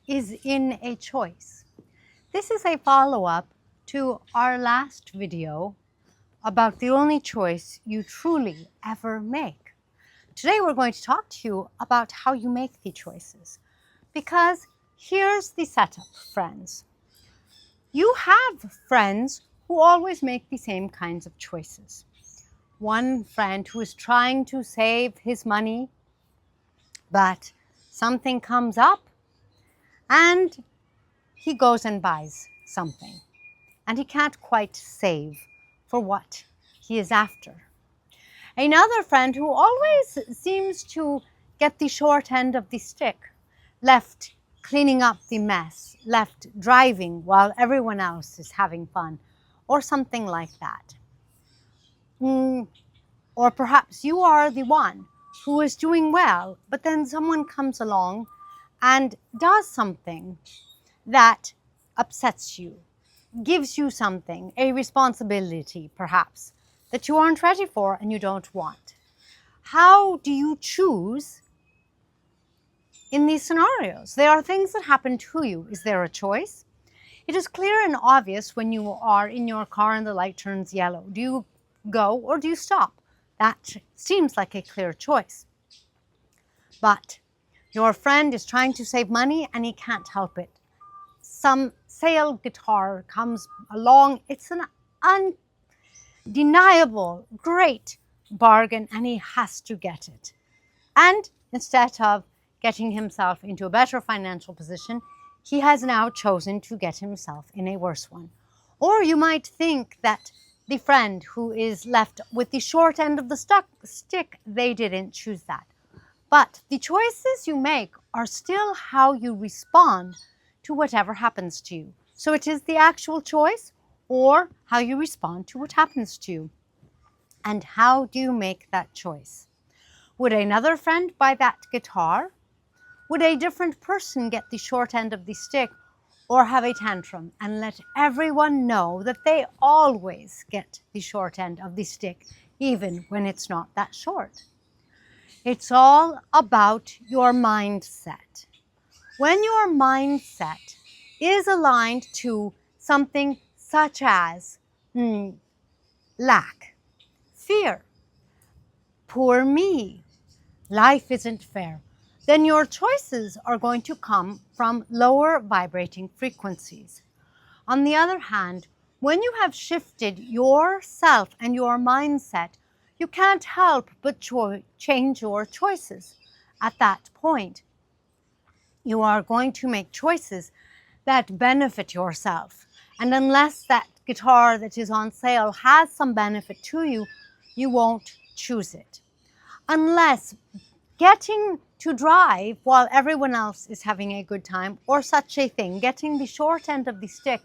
is in a choice. This is a follow-up to our last video about the only choice you truly ever make. Today we're going to talk to you about how you make the choices. Because here's the setup, friends. You have friends who always make the same kinds of choices. One friend who is trying to save his money, but something comes up and he goes and buys something, and he can't quite save for what he is after. Another friend who always seems to get the short end of the stick, left cleaning up the mess, left driving while everyone else is having fun, or something like that. Or perhaps you are the one who is doing well, but then someone comes along and does something that upsets you, gives you something, a responsibility perhaps, that you aren't ready for and you don't want. How do you choose in these scenarios? There are things that happen to you. Is there a choice? It is clear and obvious when you are in your car and the light turns yellow. Do you go or do you stop? That seems like a clear choice. But your friend is trying to save money and he can't help it. Some sale guitar comes along. It's an undeniable, great bargain, and he has to get it. And instead of getting himself into a better financial position, he has now chosen to get himself in a worse one. Or you might think that the friend who is left with the short end of the stick, they didn't choose that. But the choices you make are still how you respond to whatever happens to you. So it is the actual choice or how you respond to what happens to you. And how do you make that choice? Would another friend buy that guitar? Would a different person get the short end of the stick or have a tantrum and let everyone know that they always get the short end of the stick, even when it's not that short? It's all about your mindset. When your mindset is aligned to something such as lack, fear, poor me, life isn't fair, then your choices are going to come from lower vibrating frequencies. On the other hand, when you have shifted yourself and your mindset, you can't help but change your choices. At that point, you are going to make choices that benefit yourself. And unless that guitar that is on sale has some benefit to you, you won't choose it. Unless getting to drive while everyone else is having a good time, or such a thing, getting the short end of the stick,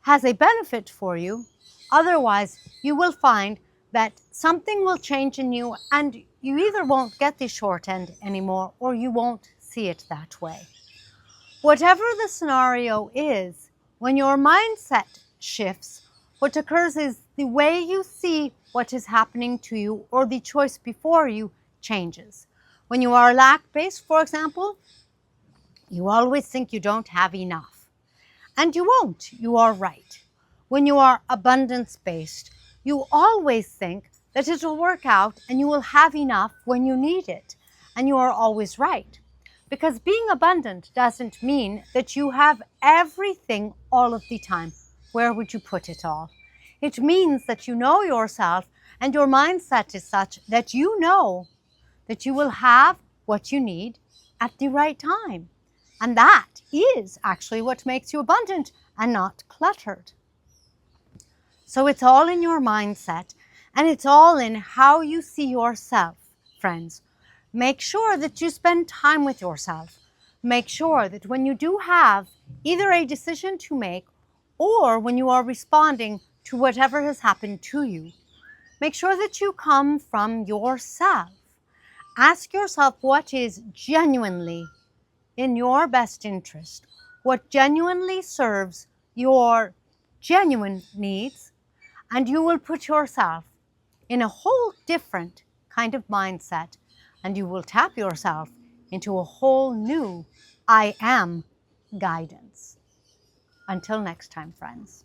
has a benefit for you. Otherwise, you will find that something will change in you and you either won't get the short end anymore or you won't see it that way. Whatever the scenario is, when your mindset shifts, what occurs is the way you see what is happening to you or the choice before you changes. When you are lack-based, for example, you always think you don't have enough. And you won't, you are right. When you are abundance-based, you always think that it will work out and you will have enough when you need it. And you are always right. Because being abundant doesn't mean that you have everything all of the time. Where would you put it all? It means that you know yourself and your mindset is such that you know that you will have what you need at the right time. And that is actually what makes you abundant and not cluttered. So it's all in your mindset and it's all in how you see yourself, friends. Make sure that you spend time with yourself. Make sure that when you do have either a decision to make or when you are responding to whatever has happened to you, make sure that you come from yourself. Ask yourself what is genuinely in your best interest, what genuinely serves your genuine needs, and you will put yourself in a whole different kind of mindset, and you will tap yourself into a whole new I am guidance. Until next time, friends.